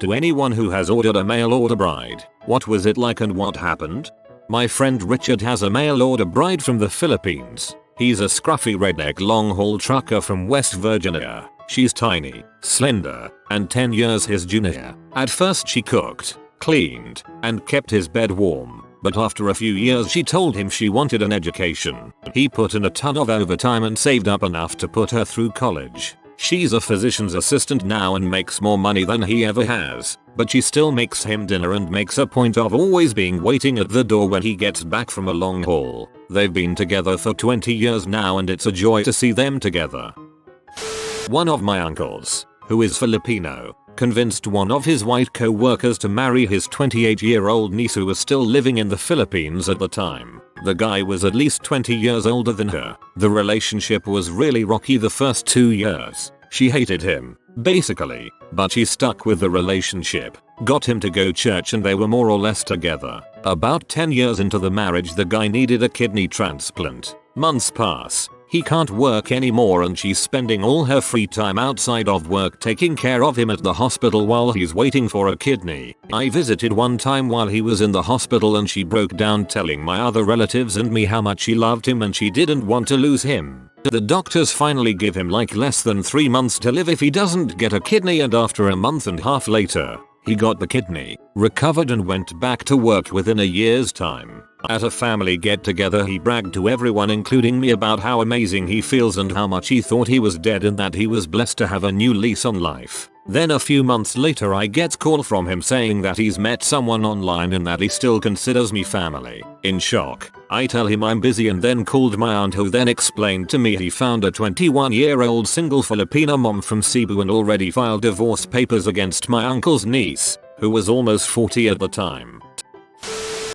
To anyone who has ordered a mail order bride, what was it like and what happened? My friend Richard has a mail order bride from the Philippines. He's a scruffy redneck long-haul trucker from West Virginia. She's tiny, slender, and 10 years his junior. At first she cooked, cleaned, and kept his bed warm. But after a few years she told him she wanted an education. He put in a ton of overtime and saved up enough to put her through college. She's a physician's assistant now and makes more money than he ever has, but she still makes him dinner and makes a point of always being waiting at the door when he gets back from a long haul. They've been together for 20 years now and it's a joy to see them together. One of my uncles, who is Filipino, convinced one of his white co-workers to marry his 28-year-old niece who was still living in the Philippines at the time. The guy was at least 20 years older than her. The relationship was really rocky the first 2 years. She hated him, basically, but she stuck with the relationship, got him to go church and they were more or less together. About 10 years into the marriage the guy needed a kidney transplant. Months pass. He can't work anymore and she's spending all her free time outside of work taking care of him at the hospital while he's waiting for a kidney. I visited one time while he was in the hospital and she broke down telling my other relatives and me how much she loved him and she didn't want to lose him. The doctors finally give him like less than 3 months to live if he doesn't get a kidney, and after a month and a half later, he got the kidney, recovered and went back to work within a year's time. At a family get-together he bragged to everyone including me about how amazing he feels and how much he thought he was dead and that he was blessed to have a new lease on life. Then a few months later I get a call from him saying that he's met someone online and that he still considers me family. In shock, I tell him I'm busy and then called my aunt who then explained to me he found a 21-year-old single Filipino mom from Cebu and already filed divorce papers against my uncle's niece, who was almost 40 at the time.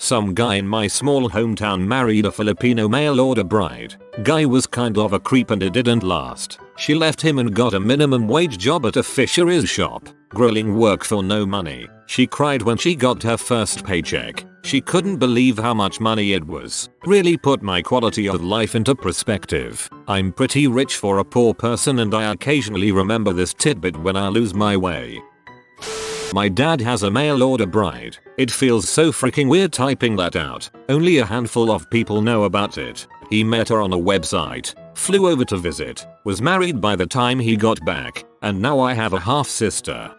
Some guy in my small hometown married a Filipino mail order bride. Guy was kind of a creep and it didn't last. She left him and got a minimum wage job at a fisheries shop, grilling work for no money. She cried when she got her first paycheck. She couldn't believe how much money it was. Really put my quality of life into perspective. I'm pretty rich for a poor person and I occasionally remember this tidbit when I lose my way. My dad has a mail order bride. It feels so freaking weird typing that out. Only a handful of people know about it. He met her on a website, flew over to visit, was married by the time he got back, and now I have a half sister.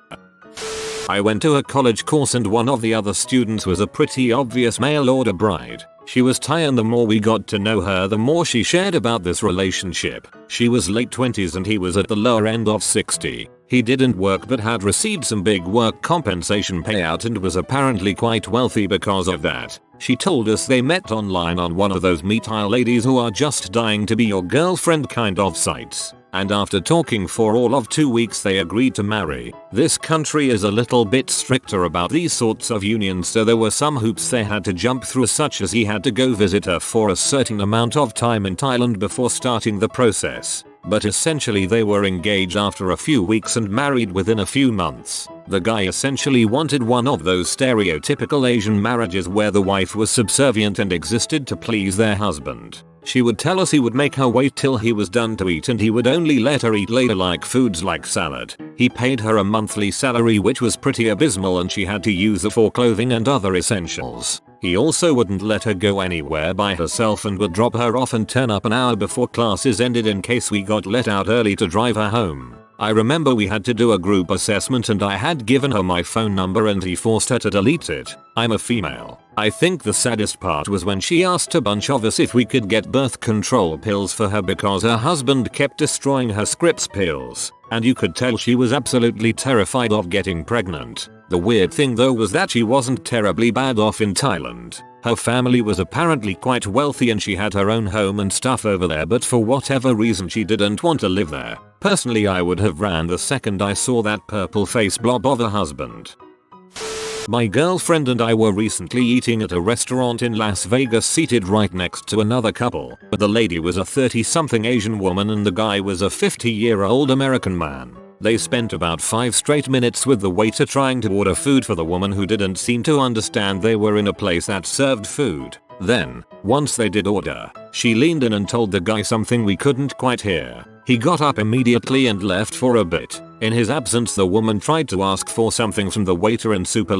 I went to a college course and one of the other students was a pretty obvious mail order bride. She was Thai and the more we got to know her the more she shared about this relationship. She was late 20s and he was at the lower end of 60. He didn't work but had received some big work compensation payout and was apparently quite wealthy because of that. She told us they met online on one of those meet Thai ladies who are just dying to be your girlfriend kind of sites. And after talking for all of 2 weeks they agreed to marry. This country is a little bit stricter about these sorts of unions, so there were some hoops they had to jump through, such as he had to go visit her for a certain amount of time in Thailand before starting the process. But essentially they were engaged after a few weeks and married within a few months. The guy essentially wanted one of those stereotypical Asian marriages where the wife was subservient and existed to please their husband. She would tell us he would make her wait till he was done to eat and he would only let her eat later, like foods like salad. He paid her a monthly salary which was pretty abysmal and she had to use it for clothing and other essentials. He also wouldn't let her go anywhere by herself and would drop her off and turn up an hour before classes ended in case we got let out early to drive her home. I remember we had to do a group assessment and I had given her my phone number and he forced her to delete it. I'm a female. I think the saddest part was when she asked a bunch of us if we could get birth control pills for her because her husband kept destroying her scripts pills, and you could tell she was absolutely terrified of getting pregnant. The weird thing though was that she wasn't terribly bad off in Thailand. Her family was apparently quite wealthy and she had her own home and stuff over there, but for whatever reason she didn't want to live there. Personally I would have ran the second I saw that purple face blob of a husband. My girlfriend and I were recently eating at a restaurant in Las Vegas seated right next to another couple. The lady was a 30-something Asian woman and the guy was a 50-year-old American man. They spent about 5 straight minutes with the waiter trying to order food for the woman who didn't seem to understand they were in a place that served food. Then, once they did order, she leaned in and told the guy something we couldn't quite hear. He got up immediately and left for a bit. In his absence, the woman tried to ask for something from the waiter in super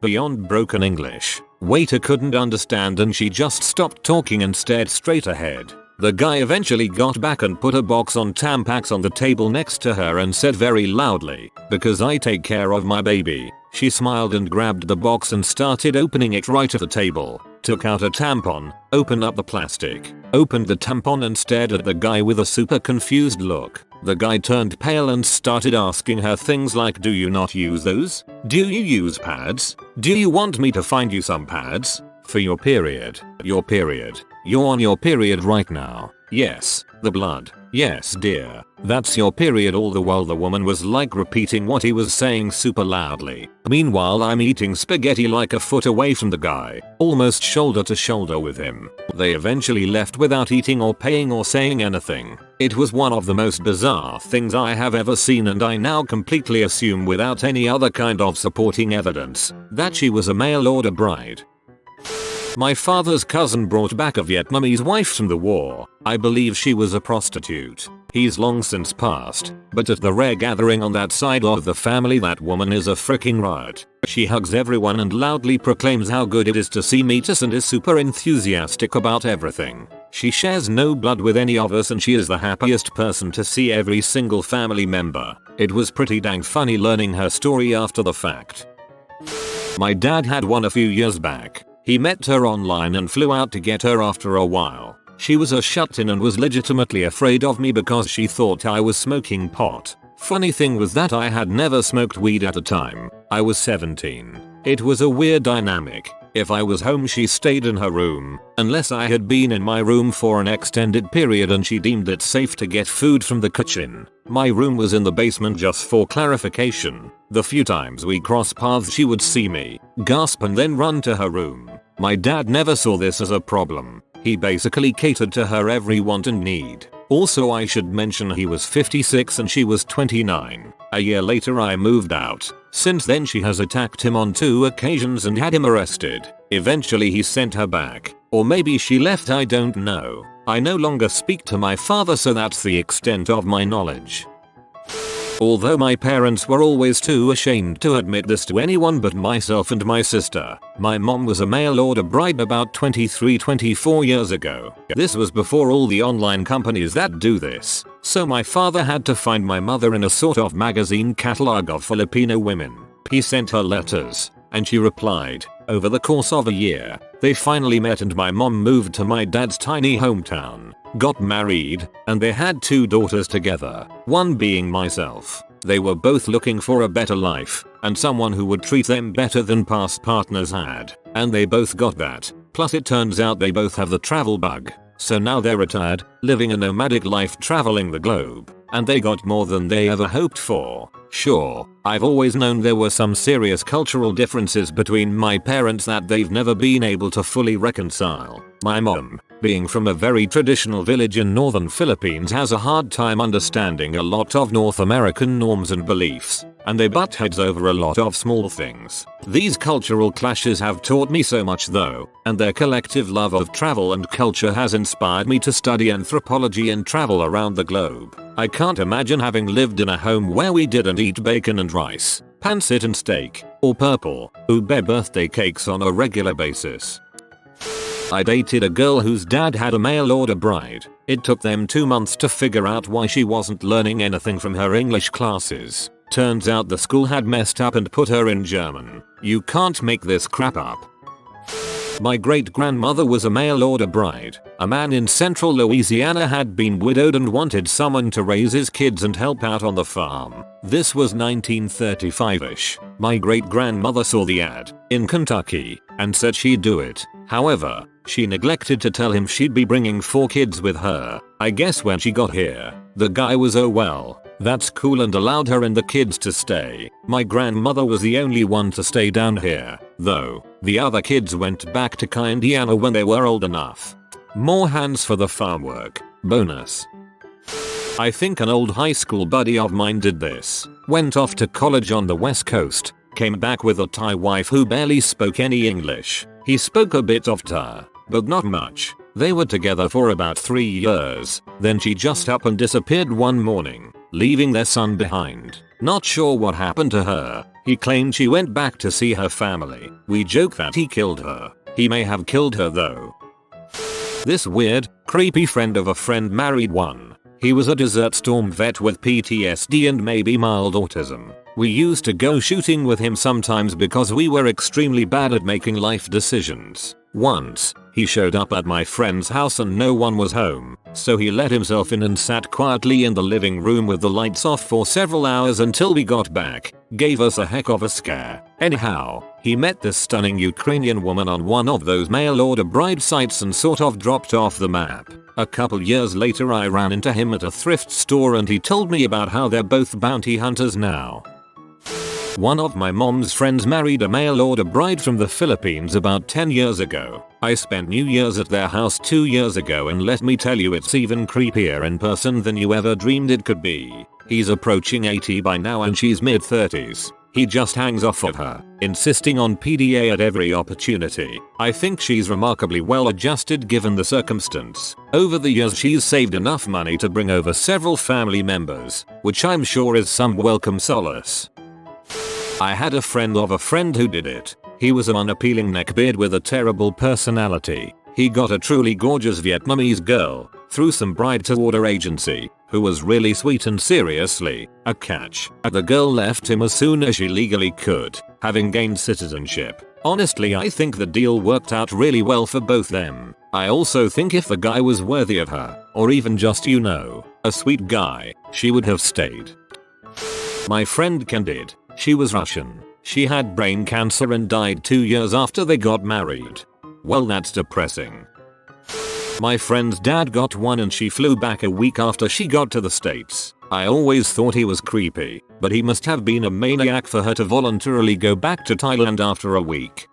beyond broken English. Waiter couldn't understand and she just stopped talking and stared straight ahead. The guy eventually got back and put a box on Tampax on the table next to her and said very loudly, "Because I take care of my baby." She smiled and grabbed the box and started opening it right at the table. Took out a tampon, opened up the plastic, opened the tampon and stared at the guy with a super confused look. The guy turned pale and started asking her things like, "Do you not use those? Do you use pads? Do you want me to find you some pads? For your period. Your period. You're on your period right now. Yes. The blood. Yes dear. That's your period." All the while the woman was like repeating what he was saying super loudly. Meanwhile I'm eating spaghetti like a foot away from the guy, almost shoulder to shoulder with him. They eventually left without eating or paying or saying anything. It was one of the most bizarre things I have ever seen, and I now completely assume without any other kind of supporting evidence that she was a mail order bride. My father's cousin brought back a Vietnamese wife from the war. I believe she was a prostitute. He's long since passed, but at the rare gathering on that side of the family, that woman is a freaking riot. She hugs everyone and loudly proclaims how good it is to see meet and is super enthusiastic about everything. She shares no blood with any of us and she is the happiest person to see every single family member. It was pretty dang funny learning her story after the fact. My dad had one a few years back. He met her online and flew out to get her after a while. She was a shut-in and was legitimately afraid of me because she thought I was smoking pot. Funny thing was that I had never smoked weed at the time. I was 17. It was a weird dynamic. If I was home she stayed in her room, unless I had been in my room for an extended period and she deemed it safe to get food from the kitchen. My room was in the basement, just for clarification. The few times we crossed paths she would see me, gasp and then run to her room. My dad never saw this as a problem. He basically catered to her every want and need. Also I should mention he was 56 and she was 29. A year later I moved out. Since then she has attacked him on 2 occasions and had him arrested. Eventually he sent her back. Or maybe she left, I don't know. I no longer speak to my father, so that's the extent of my knowledge. Although my parents were always too ashamed to admit this to anyone but myself and my sister, my mom was a mail order bride about 23-24 years ago. This was before all the online companies that do this, so my father had to find my mother in a sort of magazine catalog of Filipino women. He sent her letters, and she replied. Over the course of a year, they finally met and my mom moved to my dad's tiny hometown, got married, and they had 2 daughters together, one being myself. They were both looking for a better life, and someone who would treat them better than past partners had, and they both got that. Plus it turns out they both have the travel bug, so now they're retired, living a nomadic life traveling the globe, and they got more than they ever hoped for. Sure, I've always known there were some serious cultural differences between my parents that they've never been able to fully reconcile. My mom, being from a very traditional village in northern Philippines, has a hard time understanding a lot of North American norms and beliefs, and they butt heads over a lot of small things. These cultural clashes have taught me so much though, and their collective love of travel and culture has inspired me to study anthropology and travel around the globe. I can't imagine having lived in a home where we didn't eat bacon and rice, pancit and steak, or purple ube birthday cakes on a regular basis. I dated a girl whose dad had a mail order bride. It took them 2 months to figure out why she wasn't learning anything from her English classes. Turns out the school had messed up and put her in German. You can't make this crap up. My great-grandmother was a mail-order bride. A man in central Louisiana had been widowed and wanted someone to raise his kids and help out on the farm. This was 1935-ish. My great-grandmother saw the ad in Kentucky and said she'd do it. However, she neglected to tell him she'd be bringing 4 kids with her. I guess when she got here, the guy was "Oh well, that's cool," and allowed her and the kids to stay. My grandmother was the only one to stay down here, though. The other kids went back to Indiana when they were old enough. More hands for the farm work. Bonus. I think an old high school buddy of mine did this. Went off to college on the West Coast. Came back with a Thai wife who barely spoke any English. He spoke a bit of Thai, but not much. They were together for about 3 years, then she just up and disappeared one morning, leaving their son behind. Not sure what happened to her. He claimed she went back to see her family. We joke that he killed her. He may have killed her though. This weird, creepy friend of a friend married one. He was a Desert Storm vet with PTSD and maybe mild autism. We used to go shooting with him sometimes because we were extremely bad at making life decisions. Once, he showed up at my friend's house and no one was home, so he let himself in and sat quietly in the living room with the lights off for several hours until we got back. Gave us a heck of a scare. Anyhow, he met this stunning Ukrainian woman on one of those mail order bride sites and sort of dropped off the map. A couple years later I ran into him at a thrift store and he told me about how they're both bounty hunters now. One of my mom's friends married a mail order bride from the Philippines about 10 years ago. I spent New Year's at their house 2 years ago and let me tell you it's even creepier in person than you ever dreamed it could be. He's approaching 80 by now and she's mid-30s. He just hangs off of her, insisting on PDA at every opportunity. I think she's remarkably well adjusted given the circumstance. Over the years she's saved enough money to bring over several family members, which I'm sure is some welcome solace. I had a friend of a friend who did it. He was an unappealing neckbeard with a terrible personality. He got a truly gorgeous Vietnamese girl through some bride-to-order agency who was really sweet and seriously a catch. The girl left him as soon as she legally could, having gained citizenship. Honestly, I think the deal worked out really well for both them. I also think if the guy was worthy of her, or even just a sweet guy, she would have stayed. My friend Ken did. She was Russian. She had brain cancer and died 2 years after they got married. Well, that's depressing. My friend's dad got one and she flew back a week after she got to the States. I always thought he was creepy, but he must have been a maniac for her to voluntarily go back to Thailand after a week.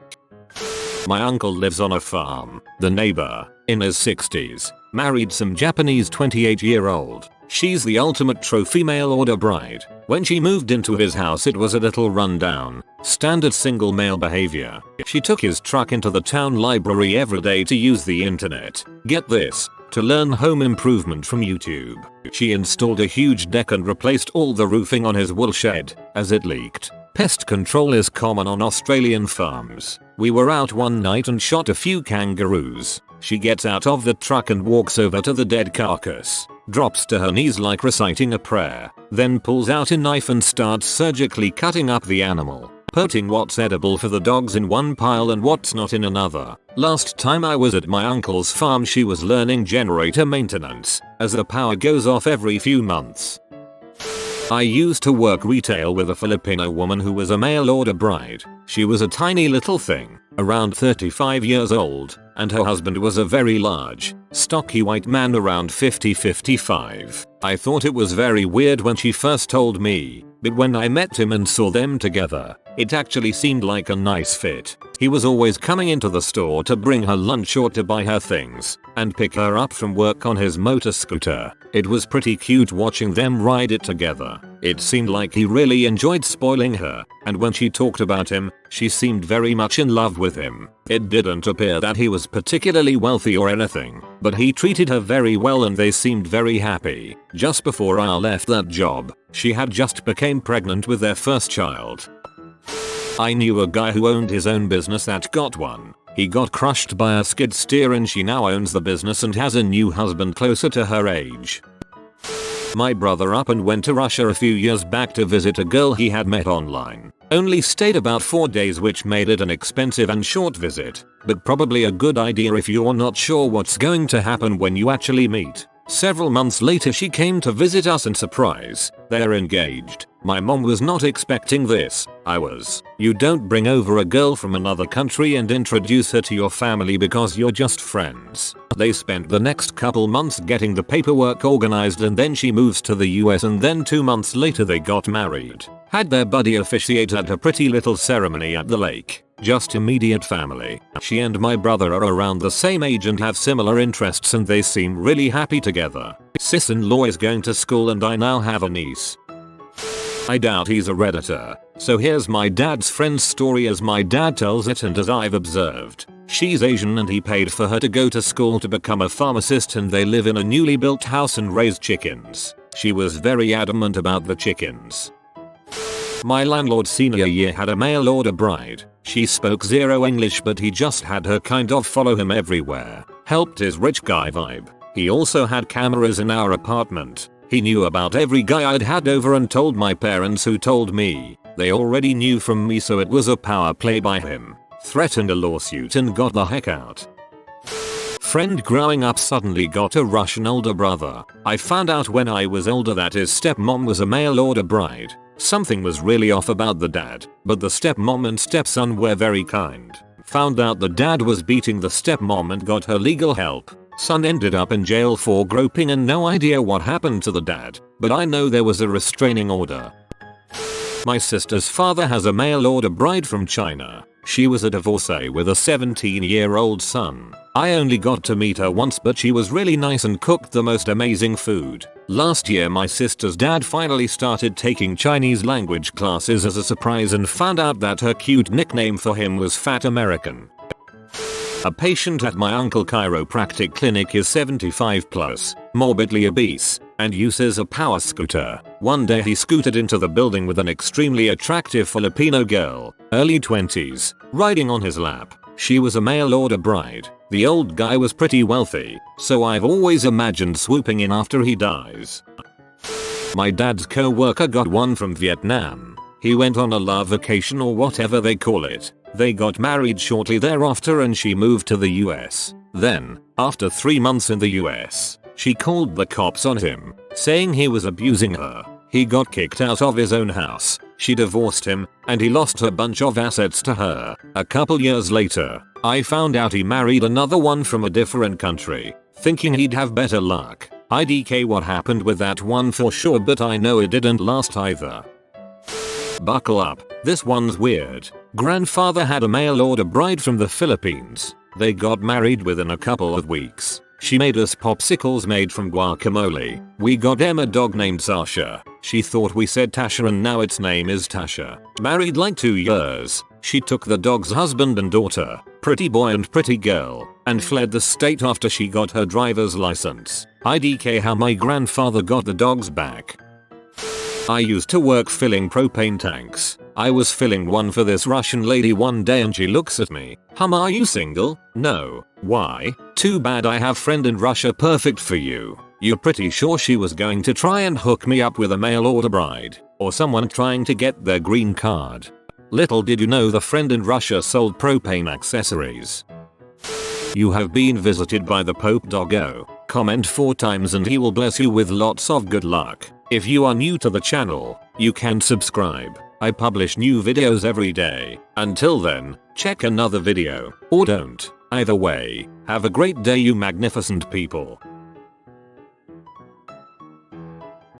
My uncle lives on a farm. The neighbor, in his 60s, married some Japanese 28-year-old. She's the ultimate trophy mail order bride. When she moved into his house it was a little rundown, standard single male behavior. She took his truck into the town library every day to use the internet. Get this, to learn home improvement from YouTube. She installed a huge deck and replaced all the roofing on his wool shed, as it leaked. Pest control is common on Australian farms. We were out one night and shot a few kangaroos. She gets out of the truck and walks over to the dead carcass, drops to her knees like reciting a prayer, then pulls out a knife and starts surgically cutting up the animal, putting what's edible for the dogs in one pile and what's not in another. Last time I was at my uncle's farm she was learning generator maintenance, as the power goes off every few months. I used to work retail with a Filipino woman who was a mail order bride. She was a tiny little thing, around 35 years old, and her husband was a very large, stocky white man around 50-55. I thought it was very weird when she first told me, but when I met him and saw them together, it actually seemed like a nice fit. He was always coming into the store to bring her lunch or to buy her things, and pick her up from work on his motor scooter. It was pretty cute watching them ride it together. It seemed like he really enjoyed spoiling her, and when she talked about him, she seemed very much in love with him. It didn't appear that he was particularly wealthy or anything, but he treated her very well and they seemed very happy. Just before I left that job, she had just became pregnant with their first child. I knew a guy who owned his own business that got one. He got crushed by a skid steer and she now owns the business and has a new husband closer to her age. My brother up and went to Russia a few years back to visit a girl he had met online. Only stayed about 4 days, which made it an expensive and short visit, but probably a good idea if you're not sure what's going to happen when you actually meet. Several months later she came to visit us and surprise, they're engaged. My mom was not expecting this. I was. You don't bring over a girl from another country and introduce her to your family because you're just friends. They spent the next couple months getting the paperwork organized and then she moves to the US and then 2 months later they got married. Had their buddy officiate at a pretty little ceremony at the lake. Just immediate family. She and my brother are around the same age and have similar interests and they seem really happy together. Sis-in-law is going to school and I now have a niece. I doubt he's a Redditor, so here's my dad's friend's story as my dad tells it and as I've observed. She's Asian and he paid for her to go to school to become a pharmacist, and they live in a newly built house and raise chickens. She was very adamant about the chickens. My landlord senior year had a mail order bride. She spoke zero English, but he just had her kind of follow him everywhere. Helped his rich guy vibe. He also had cameras in our apartment. He knew about every guy I'd had over and told my parents, who told me. They already knew from me, so it was a power play by him. Threatened a lawsuit and got the heck out. Friend growing up suddenly got a Russian older brother. I found out when I was older that his stepmom was a mail order bride. Something was really off about the dad, but the stepmom and stepson were very kind. Found out the dad was beating the stepmom and got her legal help. Son ended up in jail for groping, and no idea what happened to the dad, but I know there was a restraining order. My sister's father has a mail order bride from China. She was a divorcee with a 17-year-old son. I only got to meet her once, but she was really nice and cooked the most amazing food. Last year my sister's dad finally started taking Chinese language classes as a surprise and found out that her cute nickname for him was Fat American. A patient at my uncle chiropractic clinic is 75 plus, morbidly obese, and uses a power scooter. One day he scooted into the building with an extremely attractive Filipino girl, early 20s, riding on his lap. She was a mail order bride. The old guy was pretty wealthy, so I've always imagined swooping in after he dies. My dad's co-worker got one from Vietnam. He went on a love vacation or whatever they call it. They got married shortly thereafter and she moved to the US. Then, after 3 months in the US, she called the cops on him, saying he was abusing her. He got kicked out of his own house. She divorced him, and he lost a bunch of assets to her. A couple years later, I found out he married another one from a different country, thinking he'd have better luck. IDK what happened with that one for sure, but I know it didn't last either. Buckle up, this one's weird. Grandfather had a mail order bride from the Philippines. They got married within a couple of weeks. She made us popsicles made from guacamole. We got Em a dog named Sasha. She thought we said Tasha and now its name is Tasha. Married like 2 years. She took the dog's husband and daughter, pretty boy and pretty girl, and fled the state after she got her driver's license. IDK how my grandfather got the dogs back. I used to work filling propane tanks. I was filling one for this Russian lady one day and she looks at me. Are you single? No. Why? Too bad, I have friend in Russia perfect for you. You're pretty sure she was going to try and hook me up with a mail order bride, or someone trying to get their green card. Little did you know the friend in Russia sold propane accessories. You have been visited by the Pope Doggo. Comment 4 times and he will bless you with lots of good luck. If you are new to the channel, you can subscribe. I publish new videos every day. Until then, check another video, or don't. Either way, have a great day you magnificent people.